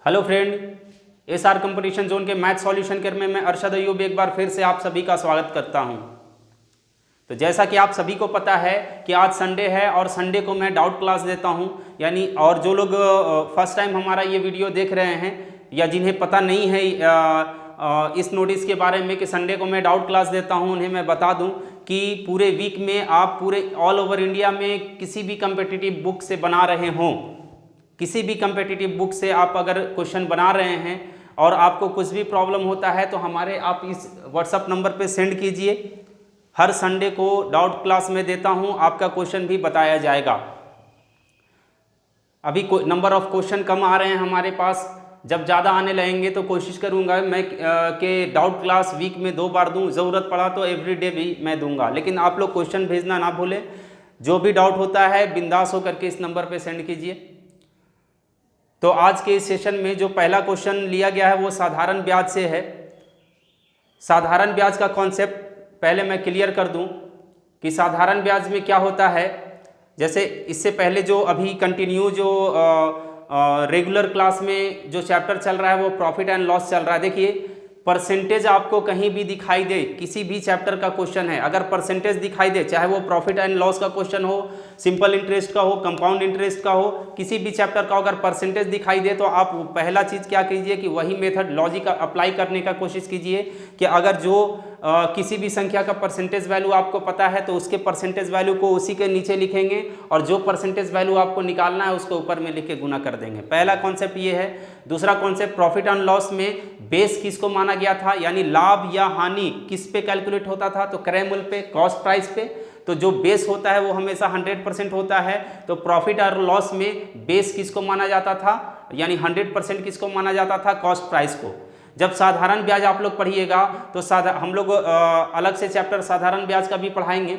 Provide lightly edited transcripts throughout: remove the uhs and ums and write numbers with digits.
Hello friend, SR competition zone के math solution कर में मैं अरशद अयूब एक बार फिर से आप सभी का स्वागत करता हूं। तो जैसा कि आप सभी को पता है कि आज संडे है और संडे को मैं डाउट क्लास देता हूं, यानी और जो लोग फर्स्ट टाइम हमारा ये वीडियो देख रहे हैं या जिन्हें पता नहीं है इस नोटिस के बारे में कि संडे को मैं डाउट क्लास देता हूं, उन्हें मैं बता दूं कि पूरे वीक में आप पूरे ऑल ओवर इंडिया में किसी भी कम्पिटिटिव बुक से बना रहे हों, किसी भी कम्पिटिटिव बुक से आप अगर क्वेश्चन बना रहे हैं और आपको कुछ भी प्रॉब्लम होता है तो हमारे आप इस व्हाट्सएप नंबर पे सेंड कीजिए। हर संडे को डाउट क्लास में देता हूं, आपका क्वेश्चन भी बताया जाएगा। अभी नंबर ऑफ क्वेश्चन कम आ रहे हैं हमारे पास, जब ज़्यादा आने लगेंगे तो कोशिश करूंगा मैं कि डाउट क्लास वीक में 2 बार दूं, ज़रूरत पड़ा तो एवरीडे भी मैं दूंगा। लेकिन आप लोग क्वेश्चन भेजना ना भूलें, जो भी डाउट होता है बिंदास होकर के इस नंबर पर सेंड कीजिए। तो आज के इस सेशन में जो पहला क्वेश्चन लिया गया है वो साधारण ब्याज से है। साधारण ब्याज का कॉन्सेप्ट पहले मैं क्लियर कर दूं कि साधारण ब्याज में क्या होता है। जैसे इससे पहले जो अभी कंटिन्यू जो रेगुलर क्लास में जो चैप्टर चल रहा है वो प्रॉफिट एंड लॉस चल रहा है। देखिए, परसेंटेज आपको कहीं भी दिखाई दे, किसी भी चैप्टर का क्वेश्चन है, अगर परसेंटेज दिखाई दे, चाहे वो प्रॉफिट एंड लॉस का क्वेश्चन हो, सिंपल इंटरेस्ट का हो, कंपाउंड इंटरेस्ट का हो, किसी भी चैप्टर का अगर परसेंटेज दिखाई दे तो आप पहला चीज़ क्या कीजिए कि वही मेथड लॉजिक अप्लाई करने का कोशिश कीजिए कि अगर जो किसी भी संख्या का परसेंटेज वैल्यू आपको पता है तो उसके परसेंटेज वैल्यू को उसी के नीचे लिखेंगे और जो परसेंटेज वैल्यू आपको निकालना है उसको ऊपर में लिख के गुना कर देंगे। पहला कॉन्सेप्ट ये है। दूसरा कॉन्सेप्ट, प्रॉफिट एंड लॉस में बेस किसको माना गया था, यानी लाभ या हानि किस पे कैलकुलेट होता था, तो क्रय मूल्य पे, कॉस्ट प्राइस पे। तो जो बेस होता है वो हमेशा 100% होता है। तो प्रॉफिट और लॉस में बेस किसको माना जाता था, यानी 100% किसको माना जाता था, कॉस्ट प्राइस को। जब साधारण ब्याज आप लोग पढ़िएगा तो हम लोग अलग से चैप्टर साधारण ब्याज का भी पढ़ाएंगे।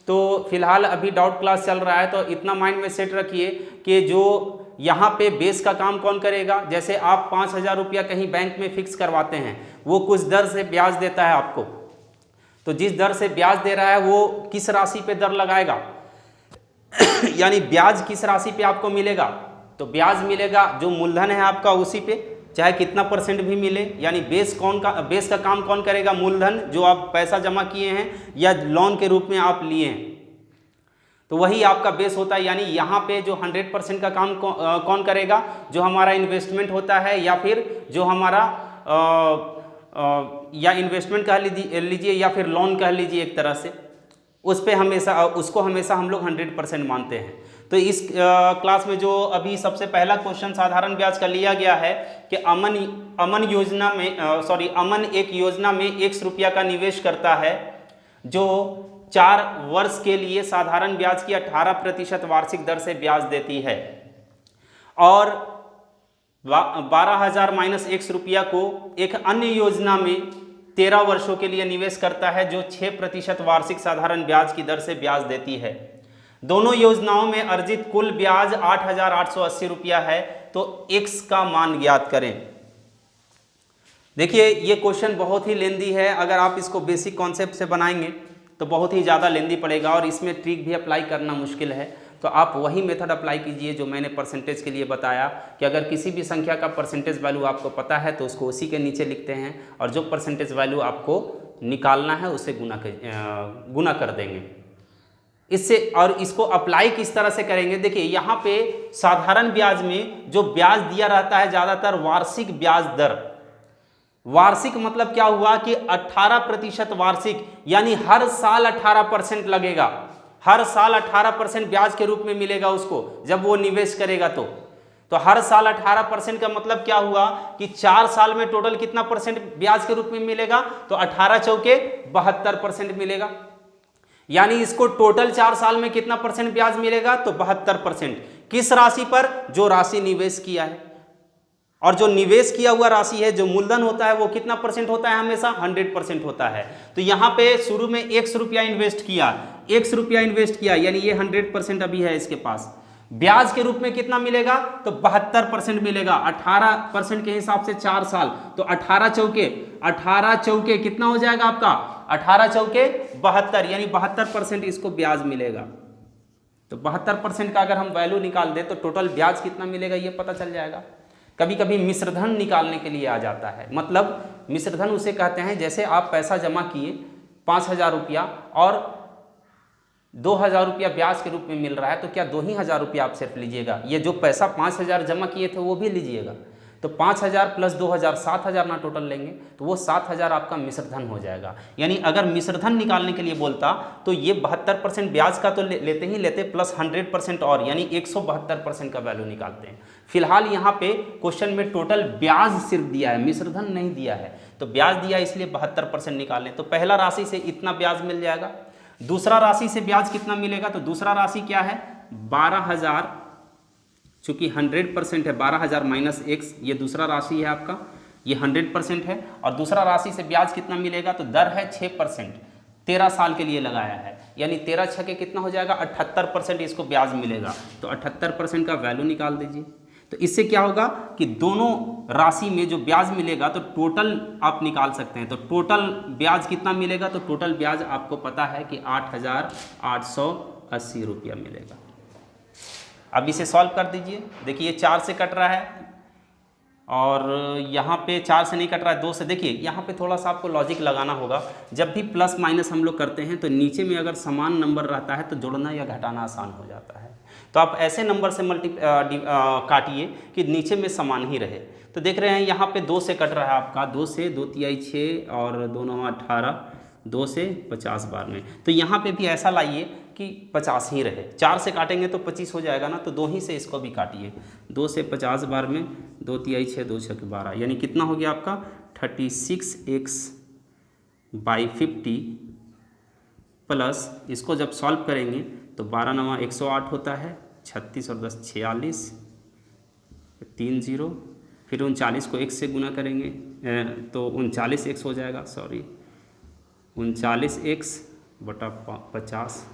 तो फिलहाल अभी डाउट क्लास चल रहा है तो इतना माइंड में सेट रखिए कि जो यहाँ पे बेस का काम कौन करेगा। जैसे आप 5,000 रुपया कहीं बैंक में फिक्स करवाते हैं, वो कुछ दर से ब्याज देता है आपको, तो जिस दर से ब्याज दे रहा है वो किस राशि पे दर लगाएगा यानी ब्याज किस राशि पे आपको मिलेगा, तो ब्याज मिलेगा जो मूलधन है आपका उसी पे, चाहे कितना परसेंट भी मिले। यानी बेस का काम कौन करेगा, मूलधन जो आप पैसा जमा किए हैं या लोन के रूप में आप लिए हैं, तो वही आपका बेस होता है। यानी यहाँ पे जो 100% का काम कौन करेगा, जो हमारा इन्वेस्टमेंट होता है या फिर जो हमारा या इन्वेस्टमेंट कह लीजिए या फिर लोन कह लीजिए, एक तरह से उस पे उसको हमेशा हम लोग 100% मानते हैं। तो इस क्लास में जो अभी सबसे पहला क्वेश्चन साधारण ब्याज का लिया गया है कि अमन एक योजना में 100 रुपया का निवेश करता है जो 4 वर्ष के लिए साधारण ब्याज की 18% वार्षिक दर से ब्याज देती है और 12,000 माइनस 100 रुपया को एक अन्य योजना में 13 वर्षों के लिए निवेश करता है जो 6% वार्षिक साधारण ब्याज की दर से ब्याज देती है। दोनों योजनाओं में अर्जित कुल ब्याज 8,880 रुपया है, तो x का मान ज्ञात करें। देखिए, ये क्वेश्चन बहुत ही लेंदी है। अगर आप इसको बेसिक कॉन्सेप्ट से बनाएंगे तो बहुत ही ज़्यादा लेंदी पड़ेगा और इसमें ट्रिक भी अप्लाई करना मुश्किल है। तो आप वही मेथड अप्लाई कीजिए जो मैंने परसेंटेज के लिए बताया कि अगर किसी भी संख्या का परसेंटेज वैल्यू आपको पता है तो उसको उसी के नीचे लिखते हैं और जो परसेंटेज वैल्यू आपको निकालना है उसे गुना कर देंगे इससे। और इसको अप्लाई किस तरह से करेंगे, देखिए यहाँ पे साधारण ब्याज में जो ब्याज दिया रहता है ज़्यादातर वार्षिक ब्याज दर। वार्षिक मतलब क्या हुआ कि 18% वार्षिक, यानी हर साल 18% लगेगा, हर साल 18% ब्याज के रूप में मिलेगा उसको जब वो निवेश करेगा। तो हर साल 18% का मतलब क्या हुआ कि 4 साल में टोटल कितना परसेंट ब्याज के रूप में मिलेगा, तो 18 चौके 72% मिलेगा। यानी इसको टोटल 4 साल में कितना परसेंट ब्याज मिलेगा, तो 72%। किस राशि पर, जो राशि निवेश किया है। और जो निवेश किया हुआ राशि है, जो मूलधन होता है, वो कितना परसेंट होता है, हमेशा 100% होता है। तो यहाँ पे शुरू में 100 रुपया इन्वेस्ट किया, 100 रुपया इन्वेस्ट किया, यानी ये 100% अभी है इसके पास। ब्याज के रूप में कितना मिलेगा, तो 72% मिलेगा। 18% के हिसाब से 4 साल, तो 18 चौके कितना हो जाएगा आपका, 18 चौके 72, यानी 72% इसको ब्याज मिलेगा। तो 72% का अगर हम वैल्यू निकाल दें तो टोटल ब्याज कितना मिलेगा ये पता चल जाएगा। कभी कभी मिश्रधन निकालने के लिए आ जाता है। मतलब मिश्रधन उसे कहते हैं जैसे आप पैसा जमा किए 5,000 रुपया और 2,000 रुपया ब्याज के रूप में मिल रहा है, तो क्या 2,000 रुपया आप सिर्फ लीजिएगा? ये जो पैसा 5,000 जमा किए थे वो भी लीजिएगा? तो 5,000 प्लस 2,000 7,000 ना टोटल लेंगे, तो वो 7,000 आपका मिश्रधन हो जाएगा। यानी अगर मिश्रधन निकालने के लिए बोलता तो ये 72% ब्याज का तो लेते ही लेते, प्लस 100% और, यानी 172% का वैल्यू निकालते हैं। फिलहाल यहाँ पे क्वेश्चन में टोटल ब्याज सिर्फ दिया है, मिश्रधन नहीं दिया है, तो ब्याज दिया इसलिए 72% निकालें। तो पहला राशि से इतना ब्याज मिल जाएगा। दूसरा राशि से ब्याज कितना मिलेगा? तो दूसरा राशि क्या है? 12,000, चूंकि 100% है, 12,000 माइनस x, ये दूसरा राशि है आपका, ये 100% है। और दूसरा राशि से ब्याज कितना मिलेगा? तो दर है 6%, 13 साल के लिए लगाया है, यानी 13 छः के कितना हो जाएगा? 78% इसको ब्याज मिलेगा। तो 78% का वैल्यू निकाल दीजिए। तो इससे क्या होगा कि दोनों राशि में जो ब्याज मिलेगा तो टोटल आप निकाल सकते हैं। तो टोटल ब्याज कितना मिलेगा? तो टोटल ब्याज आपको पता है कि 8,880 रुपया मिलेगा। अब इसे सॉल्व कर दीजिए। देखिए 4 से कट रहा है और यहाँ पे 4 से नहीं कट रहा है, 2 से। देखिए यहाँ पे थोड़ा सा आपको लॉजिक लगाना होगा। जब भी प्लस माइनस हम लोग करते हैं तो नीचे में अगर समान नंबर रहता है तो जोड़ना या घटाना आसान हो जाता है। तो आप ऐसे नंबर से काटिए कि नीचे में समान ही रहे। तो देख रहे हैं यहाँ पे 2 से कट रहा है आपका, 2 से 2 तिहाई 6 और 2 9 18, 2 से 50 बार में। तो यहाँ पे भी ऐसा लाइए कि 50 ही रहे। 4 से काटेंगे तो 25 हो जाएगा ना, तो 2 ही से इसको भी काटिए। 2 से 50 बार में 2 तिहाई 6, 2 छः 12, यानी कितना हो गया आपका? 36x/50 प्लस इसको जब सॉल्व करेंगे तो 12 9 108 होता है, 36 और 10 46, 3 0, फिर 39 को 1 से गुना करेंगे तो 39x हो जाएगा, 39x/50।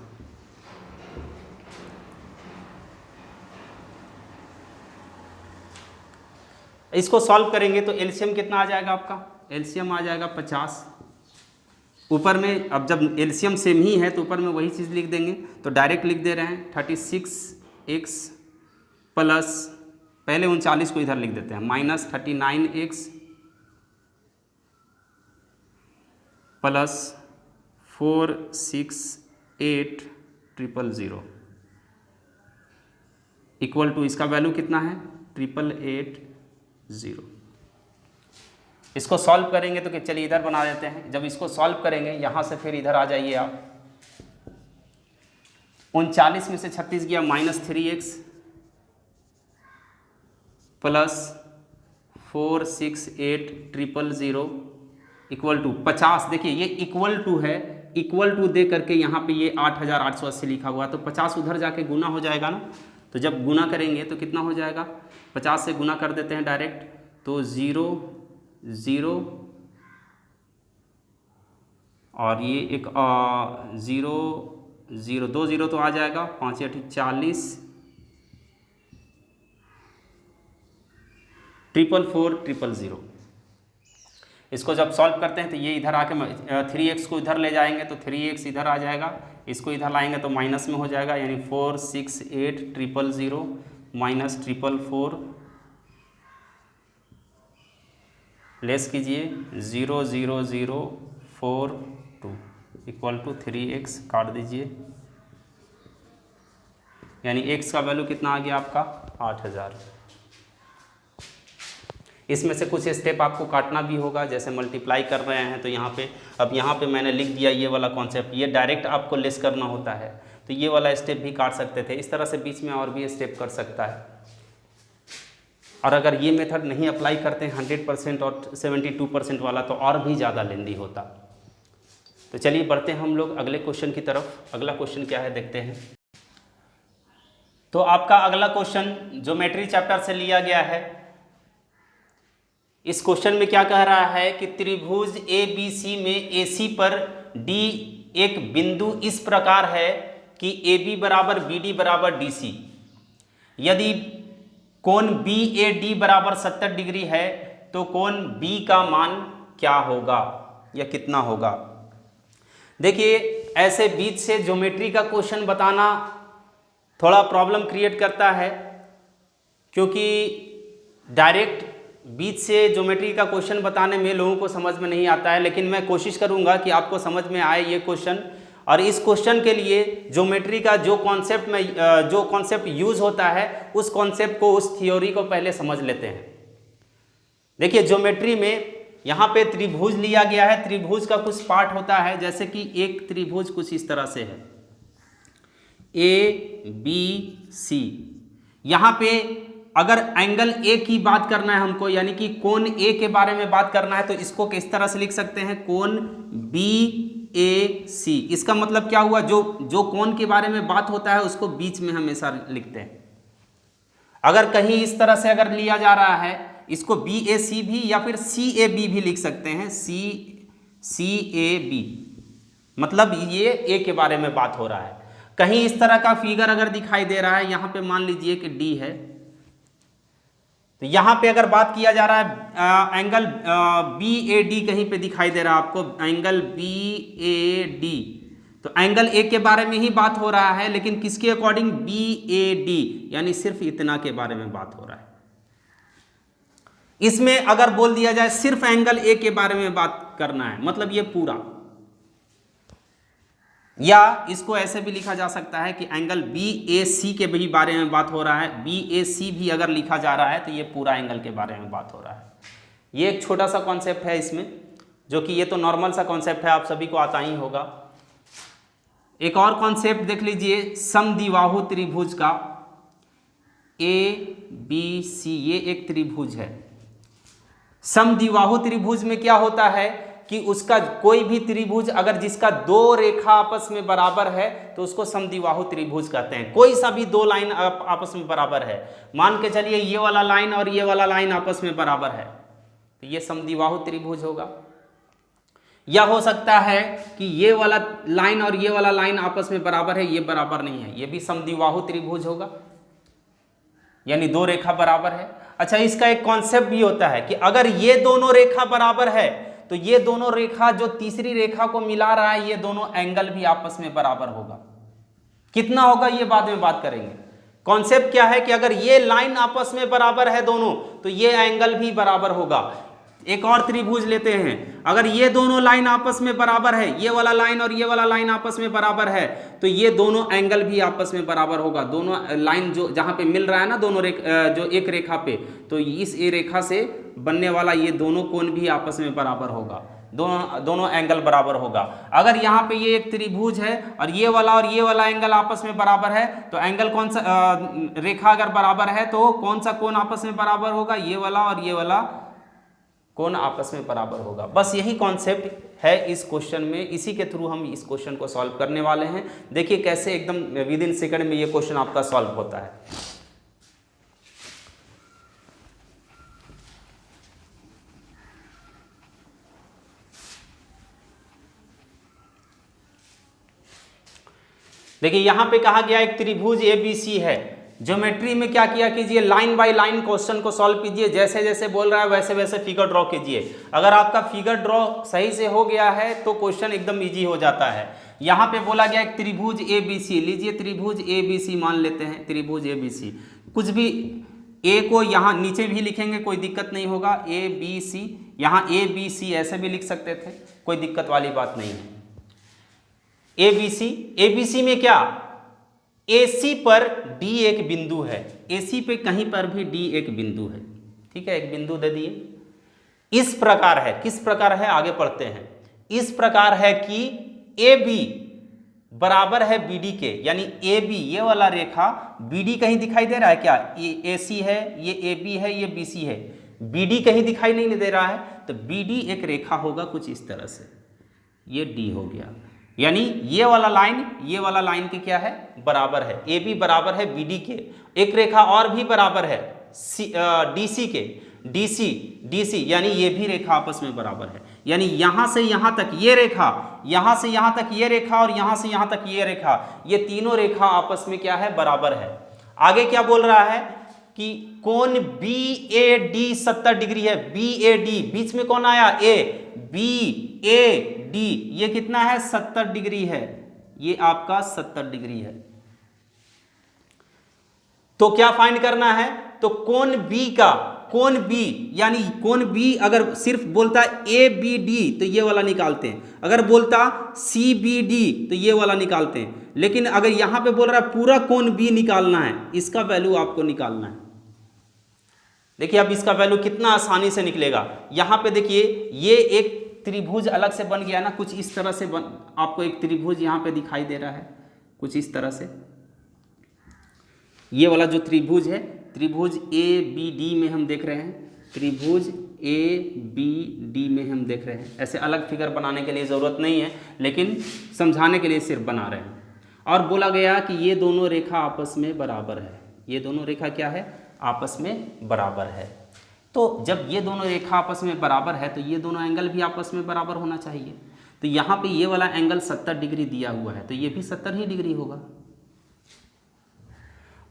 इसको सॉल्व करेंगे तो एलसीएम कितना आ जाएगा आपका? एलसीएम आ जाएगा 50। ऊपर में अब जब एलसीएम सेम ही है तो ऊपर में वही चीज़ लिख देंगे, तो डायरेक्ट लिख दे रहे हैं 36x प्लस, पहले 39 को इधर लिख देते हैं, minus 39x plus 468,000 equal to, इसका वैल्यू कितना है? 888,000। इसको सॉल्व करेंगे तो चलिए इधर बना देते हैं। जब इसको सॉल्व करेंगे यहाँ से फिर इधर आ जाइए आप, 39 में से 36 गया, minus 3x plus 468,000 equal to 50। देखिए ये इक्वल टू है, इक्वल टू दे करके यहाँ पे ये 8,880 लिखा हुआ है, तो 50 उधर जाके गुना हो जाएगा ना। तो जब गुना करेंगे तो कितना हो जाएगा? 50 से गुना कर देते हैं डायरेक्ट, तो 0 0 और ये एक 0 0 2 0 तो आ जाएगा, 5 8 40, 444,000। इसको जब सॉल्व करते हैं तो ये इधर आके 3x को इधर ले जाएंगे तो 3x इधर आ जाएगा, इसको इधर लाएंगे तो माइनस में हो जाएगा, यानी 468,000 माइनस 444, लेस कीजिए 0,0,042 इक्वल टू 3x, काट दीजिए, यानी x का वैल्यू कितना आ गया आपका? 8,000। इसमें से कुछ स्टेप आपको काटना भी होगा, जैसे मल्टीप्लाई कर रहे हैं तो यहाँ पे, अब यहाँ पे मैंने लिख दिया ये वाला कॉन्सेप्ट, ये डायरेक्ट आपको लेस करना होता है, तो ये वाला स्टेप भी काट सकते थे। इस तरह से बीच में और भी स्टेप कर सकता है। और अगर ये मेथड नहीं अप्लाई करते हैं 100% और 72% वाला, तो और भी ज़्यादा लेंदी होता। तो चलिए बढ़ते हैं हम लोग अगले क्वेश्चन की तरफ। अगला क्वेश्चन क्या है देखते हैं। तो आपका अगला क्वेश्चन ज्योमेट्री चैप्टर से लिया गया है। इस क्वेश्चन में क्या कह रहा है कि त्रिभुज ABC में AC पर D एक बिंदु इस प्रकार है कि AB बराबर BD बराबर DC। यदि कोण BAD बराबर 70 डिग्री है तो कोण B का मान क्या होगा या कितना होगा? देखिए ऐसे बीच से ज्योमेट्री का क्वेश्चन बताना थोड़ा प्रॉब्लम क्रिएट करता है, क्योंकि डायरेक्ट बीच से ज्योमेट्री का क्वेश्चन बताने में लोगों को समझ में नहीं आता है, लेकिन मैं कोशिश करूंगा कि आपको समझ में आए ये क्वेश्चन। और इस क्वेश्चन के लिए ज्योमेट्री का जो कॉन्सेप्ट यूज होता है उस कॉन्सेप्ट को, उस थियोरी को पहले समझ लेते हैं। देखिए ज्योमेट्री में यहाँ पे त्रिभुज लिया गया है, त्रिभुज का कुछ पार्ट होता है, जैसे कि एक त्रिभुज कुछ इस तरह से है ABC। यहाँ पे अगर एंगल ए की बात करना है हमको, यानी कि कोण ए के बारे में बात करना है, तो इसको किस तरह से लिख सकते हैं, कोण BAC। इसका मतलब क्या हुआ, जो कोण के बारे में बात होता है उसको बीच में हमेशा लिखते हैं। अगर कहीं इस तरह से अगर लिया जा रहा है, इसको BAC भी या फिर CAB भी लिख सकते हैं, CAB, मतलब ये ए के बारे में बात हो रहा है। कहीं इस तरह का फिगर अगर दिखाई दे रहा है, यहाँ पे मान लीजिए कि D है, तो यहाँ पे अगर बात किया जा रहा है एंगल BAD कहीं पे दिखाई दे रहा है आपको, एंगल BAD, तो एंगल ए के बारे में ही बात हो रहा है, लेकिन किसके अकॉर्डिंग, BAD, यानी सिर्फ इतना के बारे में बात हो रहा है। इसमें अगर बोल दिया जाए सिर्फ एंगल ए के बारे में बात करना है, मतलब ये पूरा, या इसको ऐसे भी लिखा जा सकता है कि एंगल BAC के भी बारे में बात हो रहा है, BAC भी अगर लिखा जा रहा है तो ये पूरा एंगल के बारे में बात हो रहा है। ये एक छोटा सा कॉन्सेप्ट है इसमें, जो कि ये तो नॉर्मल सा कॉन्सेप्ट है, आप सभी को आता ही होगा। एक और कॉन्सेप्ट देख लीजिए समद्विबाहु त्रिभुज का, ABC, ये एक त्रिभुज है। समद्विबाहु त्रिभुज में क्या होता है कि उसका कोई भी त्रिभुज अगर जिसका दो रेखा आपस में बराबर है तो उसको समद्विबाहु त्रिभुज कहते हैं। कोई सा भी दो लाइन आपस में बराबर है, मान के चलिए ये वाला लाइन और ये वाला लाइन आपस में बराबर है, तो ये समद्विबाहु त्रिभुज होगा। या हो सकता है कि ये वाला लाइन और ये वाला लाइन आपस में बराबर है, ये बराबर नहीं है, ये भी समद्विबाहु त्रिभुज होगा, यानी दो रेखा बराबर है। अच्छा, इसका एक कॉन्सेप्ट भी होता है कि अगर ये दोनों रेखा बराबर है तो ये दोनों रेखा जो तीसरी रेखा को मिला रहा है, ये दोनों एंगल भी आपस में बराबर होगा। कितना होगा ये बाद में बात करेंगे। कॉन्सेप्ट क्या है कि अगर ये लाइन आपस में बराबर है दोनों, तो ये एंगल भी बराबर होगा। एक और त्रिभुज लेते हैं, अगर ये दोनों लाइन आपस में बराबर है, ये वाला लाइन और ये वाला लाइन आपस में बराबर है, तो ये दोनों एंगल भी आपस में बराबर होगा। दोनों लाइन जो जहां पे मिल रहा है ना, दोनों जो एक रेखा पे, तो इस ए रेखा से बनने वाला ये दोनों कोण भी आपस में बराबर होगा, दोनों एंगल बराबर होगा। अगर यहाँ पे ये एक त्रिभुज है और ये वाला एंगल आपस में बराबर है, तो एंगल कौन सा, रेखा अगर बराबर है तो कौन सा कोण आपस में बराबर होगा, ये वाला और ये वाला कोण आपस में बराबर होगा। बस यही कॉन्सेप्ट है इस क्वेश्चन में, इसी के थ्रू हम इस क्वेश्चन को सॉल्व करने वाले हैं। देखिए कैसे एकदम विद इन सेकंड में ये क्वेश्चन आपका सॉल्व होता है। देखिए यहां पे कहा गया एक त्रिभुज ABC है। ज्योमेट्री में क्या किया कीजिए, लाइन बाय लाइन क्वेश्चन को सॉल्व कीजिए, जैसे जैसे बोल रहा है वैसे वैसे फिगर ड्रॉ कीजिए। अगर आपका फिगर ड्रॉ सही से हो गया है तो क्वेश्चन एकदम इजी हो जाता है। यहाँ पे बोला गया एक त्रिभुज ABC, लीजिए त्रिभुज ABC मान लेते हैं, त्रिभुज ABC। कुछ भी ए को यहाँ नीचे भी लिखेंगे कोई दिक्कत नहीं होगा, ABC, यहाँ ABC ऐसे भी लिख सकते थे, कोई दिक्कत वाली बात नहीं है। ABC में क्या, AC पर D एक बिंदु है, AC पे कहीं पर भी D एक बिंदु है, ठीक है, एक बिंदु दे दिए। इस प्रकार है, किस प्रकार है, आगे पढ़ते हैं। इस प्रकार है कि AB बराबर है BD के, यानी AB ये वाला रेखा, BD कहीं दिखाई दे रहा है क्या, ये AC है, ये AB है, ये BC है, BD कहीं दिखाई नहीं दे रहा है, तो BD एक रेखा होगा कुछ इस तरह से, ये D हो गया, यानी ये वाला लाइन के क्या है, बराबर है। AB बराबर है BD के। एक रेखा और भी बराबर है DC के, DC यानी ये भी रेखा आपस में बराबर है, यानी यहां से यहां तक ये रेखा, यहां से यहां तक ये रेखा और यहां से यहां तक ये रेखा, ये तीनों रेखा आपस में क्या है, बराबर है। आगे क्या बोल रहा है कि कोण BAD 70 डिग्री है, BAD बीच में कौन आया, A, BAD ये कितना है, 70 डिग्री है, ये आपका 70 डिग्री है। तो क्या फाइंड करना है, तो कोण B का, कोण बी, यानी कोण बी अगर सिर्फ बोलता ए बी डी तो ये वाला निकालते हैं, अगर बोलता सी बी डी तो ये वाला निकालते हैं, लेकिन अगर यहाँ पे बोल रहा है पूरा कोण बी निकालना है, इसका वैल्यू आपको निकालना है। देखिए अब इसका वैल्यू कितना आसानी से निकलेगा। यहाँ पे देखिए ये एक त्रिभुज अलग से बन गया ना, कुछ इस तरह से आपको एक त्रिभुज यहाँ पे दिखाई दे रहा है, कुछ इस तरह से। ये वाला जो त्रिभुज है, त्रिभुज ए बी डी में हम देख रहे हैं, त्रिभुज ए बी डी में हम देख रहे हैं। ऐसे अलग फिगर बनाने के लिए ज़रूरत नहीं है, लेकिन समझाने के लिए सिर्फ बना रहे हैं। और बोला गया कि ये दोनों रेखा आपस में बराबर है, ये दोनों रेखा क्या है, आपस में बराबर है। तो जब ये दोनों रेखा आपस में बराबर है तो ये दोनों एंगल भी आपस में बराबर होना चाहिए। तो यहाँ पे ये वाला एंगल 70 डिग्री दिया हुआ है, तो ये भी 70 ही डिग्री होगा।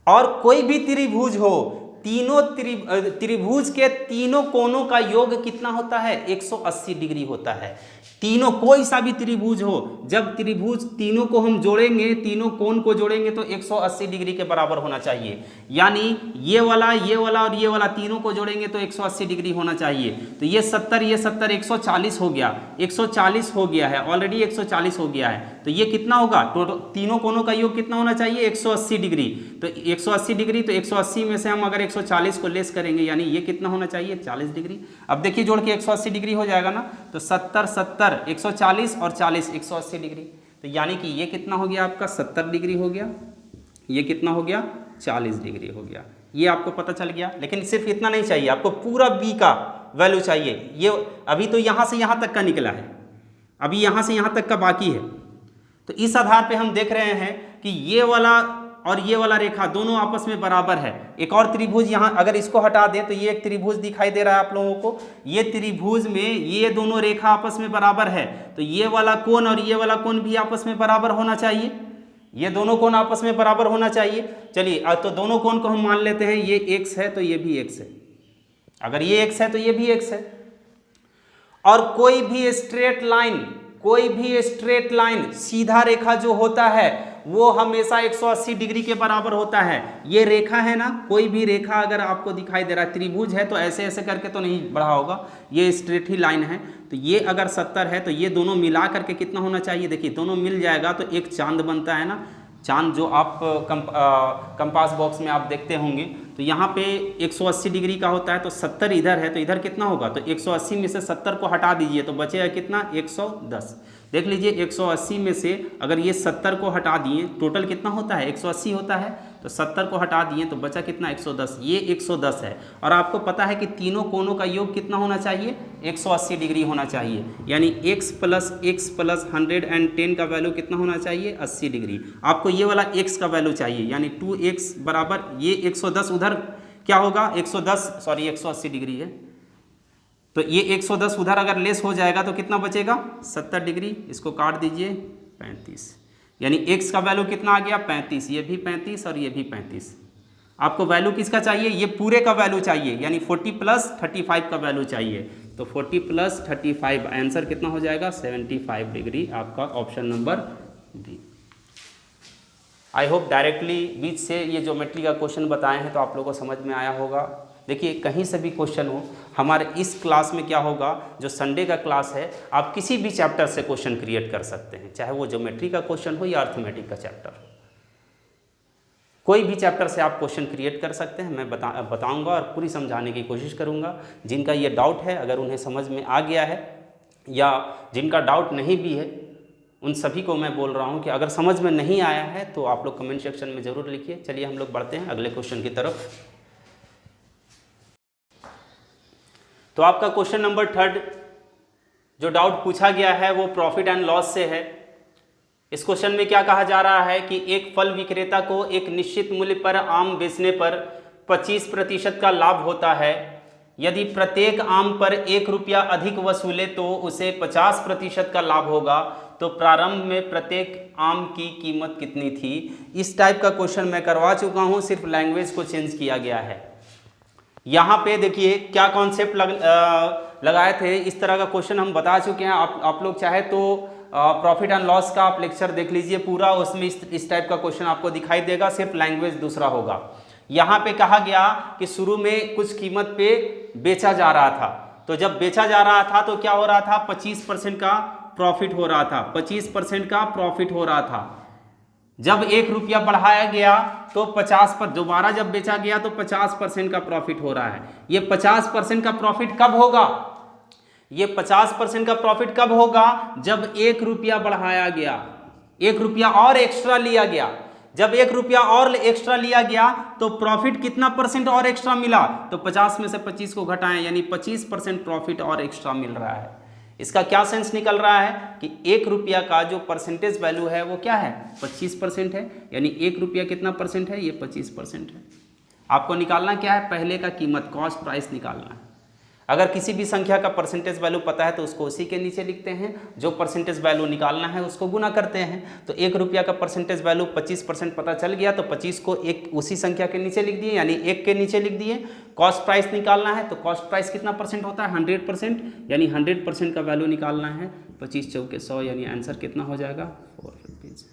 और कोई भी त्रिभुज हो, तीनों त्रिभुज के तीनों कोणों का योग कितना होता है, 180 डिग्री होता है। तीनों, कोई सा भी त्रिभुज हो, जब त्रिभुज तीनों को हम जोड़ेंगे, तीनों कोण को जोड़ेंगे तो 180 डिग्री के बराबर होना चाहिए। यानी ये वाला और ये वाला तीनों को जोड़ेंगे तो 180 डिग्री होना चाहिए। तो ये 70 140 हो गया, 140 हो गया है, ऑलरेडी 140 हो गया है। तो ये कितना होगा, टोटल तीनों कोणों का योग कितना होना चाहिए, 180 डिग्री। तो 180 डिग्री, तो 180 में से हम अगर 140 को लेस करेंगे, यानी ये कितना होना चाहिए, 40 डिग्री। अब देखिए जोड़ के 180 डिग्री हो जाएगा ना, तो 70 70 140 और 40 180 डिग्री। तो यानी कि ये कितना हो गया आपका, 70 डिग्री हो गया, ये कितना हो गया, 40 डिग्री हो गया। ये आपको पता चल गया। लेकिन सिर्फ इतना नहीं चाहिए, आपको पूरा बी का वैल्यू चाहिए। ये अभी तो यहाँ से यहाँ तक का निकला है, अभी यहाँ से यहाँ तक का बाकी है। तो इस आधार पे हम देख रहे हैं कि ये वाला और ये वाला रेखा दोनों आपस में बराबर है। एक और त्रिभुज यहाँ, अगर इसको हटा दें तो ये एक त्रिभुज दिखाई दे रहा है आप लोगों को। ये त्रिभुज में ये दोनों रेखा आपस में बराबर है, तो ये वाला कोण और ये वाला कोण भी आपस में बराबर होना चाहिए। ये दोनों कोण आपस में बराबर होना चाहिए। चलिए तो दोनों कोण को हम मान लेते हैं, ये x है तो ये भी x है, अगर ये x है तो ये भी x है। और कोई भी स्ट्रेट लाइन सीधा रेखा जो होता है वो हमेशा 180 डिग्री के बराबर होता है। ये रेखा है ना, कोई भी रेखा अगर आपको दिखाई दे रहा है, त्रिभुज है तो ऐसे ऐसे करके तो नहीं बढ़ा होगा, ये स्ट्रेट ही लाइन है। तो ये अगर 70 है तो ये दोनों मिला करके कितना होना चाहिए, देखिए दोनों मिल जाएगा तो एक चांद बनता है ना, चांद जो आप कंपास बॉक्स में आप देखते होंगे। तो यहाँ पे 180 डिग्री का होता है, तो 70 इधर है तो इधर कितना होगा, तो 180 में से 70 को हटा दीजिए तो बचेगा कितना, 110। देख लीजिए 180 में से अगर ये 70 को हटा दिए, टोटल कितना होता है, 180 होता है, तो 70 को हटा दिए तो बचा कितना, 110। ये 110 है। और आपको पता है कि तीनों कोणों का योग कितना होना चाहिए, 180 डिग्री होना चाहिए। यानी x प्लस 110 का वैल्यू कितना होना चाहिए, 80 डिग्री। आपको ये वाला x का वैल्यू चाहिए, यानी 2x बराबर ये 110, उधर क्या होगा 180 डिग्री है, तो ये 110 उधर अगर लेस हो जाएगा तो कितना बचेगा, 70 डिग्री। इसको काट दीजिए 35, यानी x का वैल्यू कितना आ गया, 35। ये भी 35 और ये भी 35। आपको वैल्यू किसका चाहिए, ये पूरे का वैल्यू चाहिए, यानी 40 प्लस 35 का वैल्यू चाहिए। तो 40 प्लस 35 आंसर कितना हो जाएगा, 75 डिग्री, आपका option number D. I hope directly बीच से ये ज्योमेट्री का क्वेश्चन बताए हैं तो आप लोगों को समझ में आया होगा। देखिए कहीं से भी क्वेश्चन हो, हमारे इस क्लास में क्या होगा, जो संडे का क्लास है, आप किसी भी चैप्टर से क्वेश्चन क्रिएट कर सकते हैं, चाहे वो ज्योमेट्री का क्वेश्चन हो या अर्थमेटिक का चैप्टर, कोई भी चैप्टर से आप क्वेश्चन क्रिएट कर सकते हैं। मैं बताऊंगा और पूरी समझाने की कोशिश करूंगा। जिनका ये डाउट है, अगर उन्हें समझ में आ गया है या जिनका डाउट नहीं भी है, उन सभी को मैं बोल रहा हूं कि अगर समझ में नहीं आया है तो आप लोग कमेंट सेक्शन में ज़रूर लिखिए। चलिए हम लोग बढ़ते हैं अगले क्वेश्चन की तरफ। तो आपका क्वेश्चन नंबर 3 जो डाउट पूछा गया है वो प्रॉफिट एंड लॉस से है। इस क्वेश्चन में क्या कहा जा रहा है कि एक फल विक्रेता को एक निश्चित मूल्य पर आम बेचने पर 25% का लाभ होता है। यदि प्रत्येक आम पर 1 रुपया अधिक वसूले तो उसे 50% का लाभ होगा। तो प्रारंभ में प्रत्येक आम की कीमत कितनी थी। इस टाइप का क्वेश्चन मैं करवा चुका हूँ, सिर्फ लैंग्वेज को चेंज किया गया है। यहाँ पे देखिए क्या कॉन्सेप्ट लगाए थे, इस तरह का क्वेश्चन हम बता चुके हैं। आप लोग चाहे तो प्रॉफिट एंड लॉस का आप लेक्चर देख लीजिए पूरा, उसमें इस टाइप का क्वेश्चन आपको दिखाई देगा, सिर्फ लैंग्वेज दूसरा होगा। यहाँ पे कहा गया कि शुरू में कुछ कीमत पे बेचा जा रहा था, तो जब बेचा जा रहा था तो क्या हो रहा था, 25% का प्रॉफिट हो रहा था, 25% का प्रॉफिट हो रहा था। जब 1 रुपया बढ़ाया गया तो 50 पर दोबारा जब बेचा गया तो 50% का प्रॉफिट हो रहा है। ये 50% का प्रॉफिट कब होगा, ये 50% का प्रॉफिट कब होगा, जब 1 रुपया बढ़ाया गया, 1 रुपया और एक्स्ट्रा लिया गया। जब 1 रुपया और एक्स्ट्रा लिया गया तो प्रॉफिट कितना परसेंट और एक्स्ट्रा मिला, तो 50 में से 25 को घटाएं, यानी 25% प्रॉफिट और एक्स्ट्रा मिल रहा है। इसका क्या सेंस निकल रहा है कि 1 रुपया का जो परसेंटेज वैल्यू है वो क्या है, 25% है, यानी 1 रुपया कितना परसेंट है, ये 25% है। आपको निकालना क्या है, पहले का कीमत, कॉस्ट प्राइस निकालना है। अगर किसी भी संख्या का परसेंटेज वैल्यू पता है तो उसको उसी के नीचे लिखते हैं, जो परसेंटेज वैल्यू निकालना है उसको गुना करते हैं। तो 1 रुपया का परसेंटेज वैल्यू 25% पता चल गया तो 25 को एक उसी संख्या के नीचे लिख दिए, यानी 1 के नीचे लिख दिए। कॉस्ट प्राइस निकालना है तो कॉस्ट प्राइस कितना परसेंट होता है, 100%, यानी 100% का वैल्यू निकालना है। 25 चौके 100, यानी आंसर कितना हो जाएगा, 4 रुपीज़।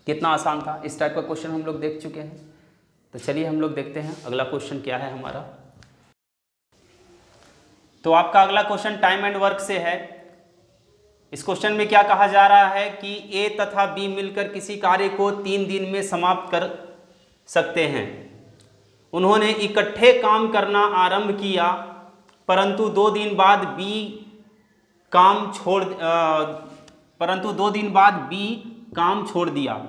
कितना आसान था, इस टाइप का क्वेश्चन हम लोग देख चुके हैं। तो चलिए हम लोग देखते हैं अगला क्वेश्चन क्या है हमारा। तो आपका अगला क्वेश्चन टाइम एंड वर्क से है। इस क्वेश्चन में क्या कहा जा रहा है कि ए तथा बी मिलकर किसी कार्य को 3 दिन में समाप्त कर सकते हैं। उन्होंने इकट्ठे काम करना आरंभ किया, परंतु 2 दिन बाद बी काम छोड़ दिया।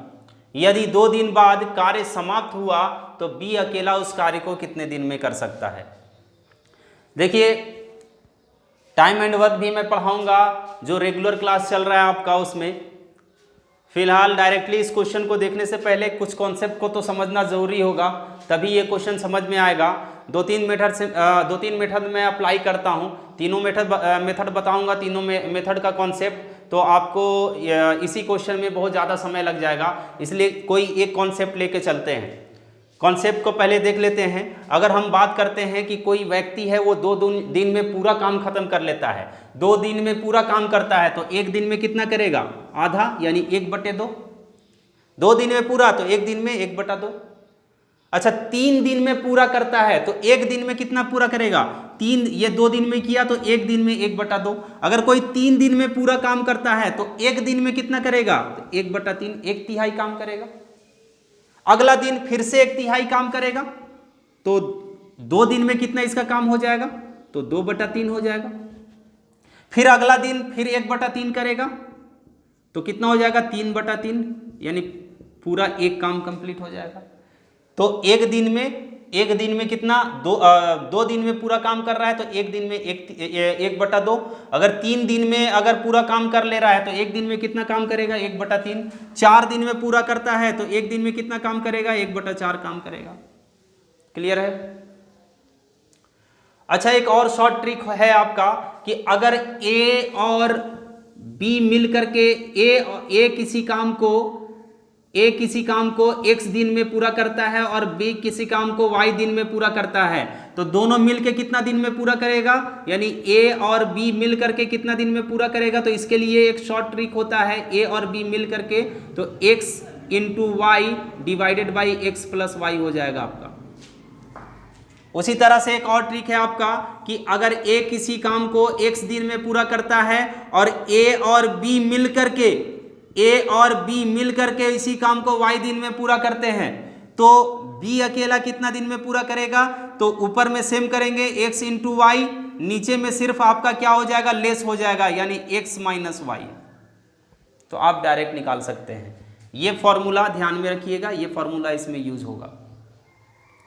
यदि 2 दिन बाद कार्य समाप्त हुआ तो बी अकेला उस कार्य को कितने दिन में कर सकता है। देखिए, टाइम एंड वर्क भी मैं पढ़ाऊंगा, जो रेगुलर क्लास चल रहा है आपका उसमें। फिलहाल डायरेक्टली इस क्वेश्चन को देखने से पहले कुछ कॉन्सेप्ट को तो समझना ज़रूरी होगा, तभी ये क्वेश्चन समझ में आएगा। 2-3 मेथड मैं अप्लाई करता हूँ, तीनों मेथड बताऊंगा, तीनों मेथड का कॉन्सेप्ट, तो आपको इसी क्वेश्चन में बहुत ज़्यादा समय लग जाएगा, इसलिए कोई एक कॉन्सेप्ट लेके चलते हैं। कॉन्सेप्ट को पहले देख लेते हैं। अगर हम बात करते हैं कि कोई व्यक्ति है वो 2 दिन में पूरा काम खत्म कर लेता है, 2 दिन में पूरा काम करता है, तो 1 दिन में कितना करेगा, आधा, यानी 1/2। 2 दिन में पूरा तो 1 दिन में 1/2। अच्छा, 3 दिन में पूरा करता है तो 1 दिन में कितना पूरा करेगा, 3, ये 2 दिन में किया तो 1 दिन में 1/2। अगर कोई 3 दिन में पूरा काम करता है तो 1 दिन में कितना करेगा, तो 1/3, 1/3 काम करेगा। अगला दिन फिर से 1/3 काम करेगा, तो 2 दिन में कितना इसका काम हो जाएगा, तो 2/3 हो जाएगा। फिर अगला दिन फिर 1/3 करेगा तो कितना हो जाएगा, 3/3, यानी पूरा एक काम कंप्लीट हो जाएगा। तो 1 दिन में कितना, 2 दिन में पूरा काम कर रहा है तो 1 दिन में 1/2। अगर 3 दिन में अगर पूरा काम कर ले रहा है तो 1 दिन में कितना काम करेगा, 1/3। 4 दिन में पूरा करता है तो 1 दिन में कितना काम करेगा, 1/4 काम करेगा। क्लियर है। अच्छा, एक और शॉर्ट ट्रिक है आपका कि अगर ए और बी मिल करके ए किसी काम को x दिन में पूरा करता है और b किसी काम को y दिन में पूरा करता है, तो दोनों मिलके कितना दिन में पूरा करेगा, यानी a और b मिल करके कितना दिन में पूरा करेगा। तो इसके लिए एक शॉर्ट ट्रिक होता है, a और b मिल करके तो x × y divided by x + y हो जाएगा आपका। उसी तरह से एक और ट्रिक है आपका कि अगर a किसी काम को x दिन में पूरा करता है और a और b मिल करके इसी काम को y दिन में पूरा करते हैं, तो b अकेला कितना दिन में पूरा करेगा, तो ऊपर में सेम करेंगे x × y, नीचे में सिर्फ आपका क्या हो जाएगा, लेस हो जाएगा, यानी x - y। तो आप डायरेक्ट निकाल सकते हैं। ये फॉर्मूला ध्यान में रखिएगा, ये फॉर्मूला इसमें यूज होगा।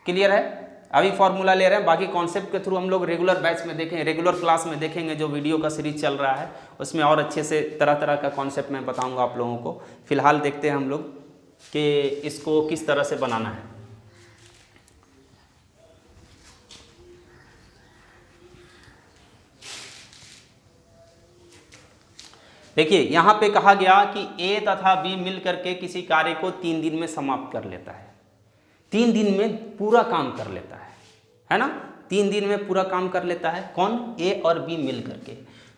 क्लियर है। अभी फॉर्मूला ले रहे हैं, बाकी कॉन्सेप्ट के थ्रू हम लोग रेगुलर बैच में देखेंगे, रेगुलर क्लास में देखेंगे, जो वीडियो का सीरीज चल रहा है उसमें और अच्छे से तरह तरह का कॉन्सेप्ट मैं बताऊंगा आप लोगों को। फिलहाल देखते हैं हम लोग कि इसको किस तरह से बनाना है। देखिए, यहाँ पे कहा गया कि ए तथा बी मिल करके किसी कार्य को 3 दिन में समाप्त कर लेता है। 3 दिन में पूरा काम कर लेता है ना, 3 दिन में पूरा काम कर लेता है। कौन, ए और बी मिल करके।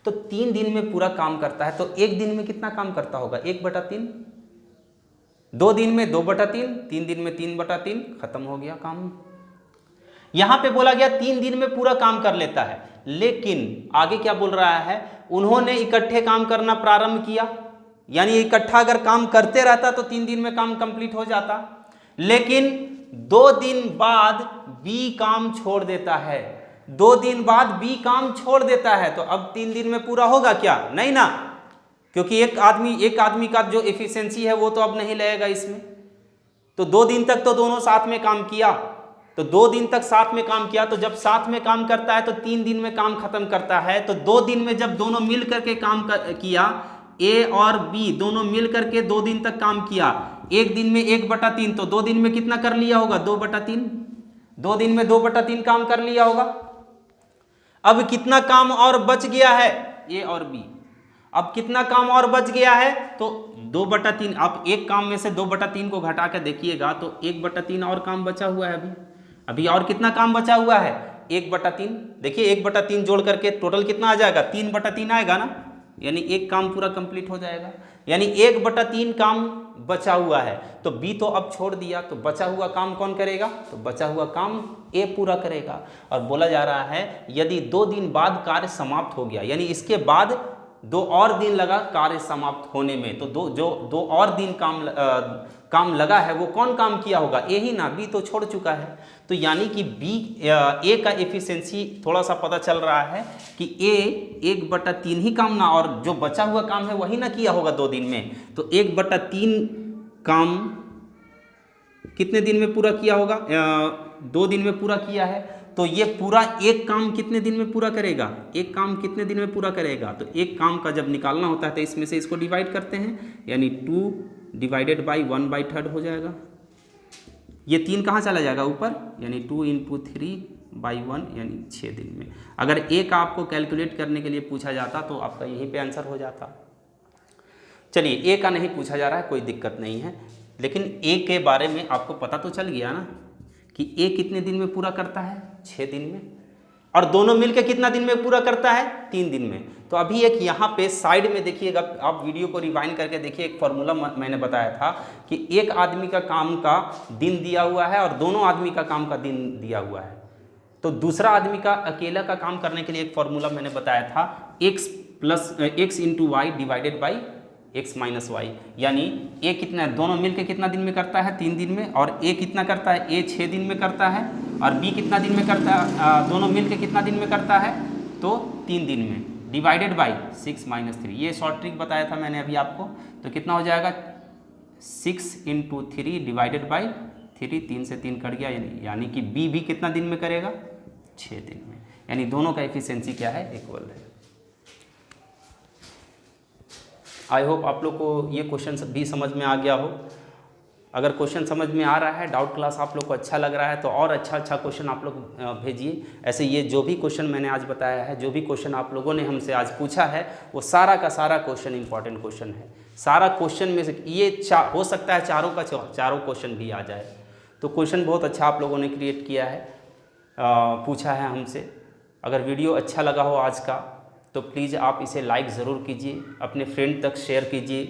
तो 3 दिन में पूरा काम करता है तो 1 दिन में कितना काम करता होगा, 1/3। 2 दिन में 2/3, 3 दिन में 3/3, खत्म हो गया काम। यहां पे बोला गया 3 दिन में पूरा काम कर लेता है, लेकिन आगे क्या बोल रहा है, उन्होंने इकट्ठे काम करना प्रारंभ किया, यानी इकट्ठा अगर काम करते रहता तो 3 दिन में काम कंप्लीट हो जाता, लेकिन 2 दिन बाद बी काम छोड़ देता है, 2 दिन बाद बी काम छोड़ देता है, तो अब 3 दिन में पूरा होगा क्या? नहीं ना, क्योंकि एक आदमी का जो एफिशिएंसी है वो तो अब नहीं लगेगा इसमें। तो 2 दिन तक तो दोनों साथ में काम किया, तो 2 दिन तक साथ में काम किया, तो जब साथ में काम करता है तो 3 दिन में काम खत्म करता है। तो 2 दिन में जब दोनों मिल करके काम किया, ए और बी दोनों मिल करके 2 दिन तक काम किया, 1 दिन में 1/3, तो 2 दिन में कितना कर लिया होगा? 2/3। 2 दिन में 2/3 काम कर लिया होगा। अब कितना काम और बच गया है? ए और बी। अब कितना काम और बच गया है? तो 2/3। आप एक काम में से 2/3 को घटा के देखिएगा तो 1/3 और काम बचा हुआ है अभी और कितना काम बचा हुआ है? 1/3। देखिए 1/3 जोड़ करके टोटल कितना आ जाएगा? 3/3 आएगा ना, यानी एक काम पूरा कंप्लीट हो जाएगा, यानी 1/3 काम बचा हुआ है। तो बी तो अब छोड़ दिया, तो बचा हुआ काम कौन करेगा? तो बचा हुआ काम ए पूरा करेगा। और बोला जा रहा है यदि 2 दिन बाद कार्य समाप्त हो गया, यानी इसके बाद 2 और दिन लगा कार्य समाप्त होने में, तो 2 और दिन काम लगा है, वो कौन काम किया होगा? ए ही ना, बी तो छोड़ चुका है। तो यानी कि ए का एफिशिएंसी थोड़ा सा पता चल रहा है कि ए 1/3 ही काम ना, और जो बचा हुआ काम है वही ना किया होगा 2 दिन में। तो 1/3 काम कितने दिन में पूरा किया होगा? 2 दिन में पूरा किया है, तो ये पूरा एक काम कितने दिन में पूरा करेगा? एक काम कितने दिन में पूरा करेगा? तो एक काम का जब निकालना होता है तो इसमें से इसको डिवाइड करते हैं, यानी 2 डिवाइडेड बाई 1/3 हो जाएगा। ये 3 कहाँ चला जाएगा? ऊपर, यानी 2 × 3/1, यानी 6 दिन में। अगर ए का आपको कैलकुलेट करने के लिए पूछा जाता तो आपका यहीं पे आंसर हो जाता। चलिए, ए का नहीं पूछा जा रहा है, कोई दिक्कत नहीं है, लेकिन ए के बारे में आपको पता तो चल गया ना कि ए कितने दिन में पूरा करता है? 6 दिन में। और दोनों मिलकर कितना दिन में पूरा करता है? 3 दिन में। तो अभी एक यहाँ पे साइड में देखिएगा, आप वीडियो को रिवाइंड करके देखिए, एक फॉर्मूला मैंने बताया था कि एक आदमी का काम का दिन दिया हुआ है और दोनों आदमी का काम का दिन दिया हुआ है। तो दूसरा आदमी का अकेला का काम करने के लिए एक फॉर्मूला मैंने बताया था, x × y divided by x - y, यानी ए कितना, दोनों मिलकर कितना दिन में करता है? 3 दिन में। और ए कितना करता है? ए 6 दिन में करता है। और बी कितना दिन में करता है? दोनों मिलकर कितना दिन में करता है? तो 3 दिन में, डिवाइडेड बाई 6 - 3। ये शॉर्ट ट्रिक बताया था मैंने अभी आपको। तो कितना हो जाएगा? 6 × 3 डिवाइडेड बाई 3, 3 से 3 कट गया, यानी कि बी भी कितना दिन में करेगा? 6 दिन में। यानी दोनों का एफिशिएंसी क्या है? इक्वल है। आई होप आप लोग को ये क्वेश्चन भी समझ में आ गया हो। अगर क्वेश्चन समझ में आ रहा है, डाउट क्लास आप लोग को अच्छा लग रहा है, तो और अच्छा क्वेश्चन आप लोग भेजिए। ऐसे ये जो भी क्वेश्चन मैंने आज बताया है, जो भी क्वेश्चन आप लोगों ने हमसे आज पूछा है, वो सारा का सारा क्वेश्चन इंपॉर्टेंट क्वेश्चन है। सारा क्वेश्चन में से ये हो सकता है चारों का चारों क्वेश्चन भी आ जाए। तो क्वेश्चन बहुत अच्छा आप लोगों ने क्रिएट किया है, पूछा है हमसे। अगर वीडियो अच्छा लगा हो आज का, तो प्लीज़ आप इसे लाइक ज़रूर कीजिए, अपने फ्रेंड तक शेयर कीजिए,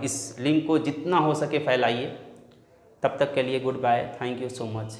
इस लिंक को जितना हो सके फैलाइए। तब तक के लिए goodbye, thank you so much.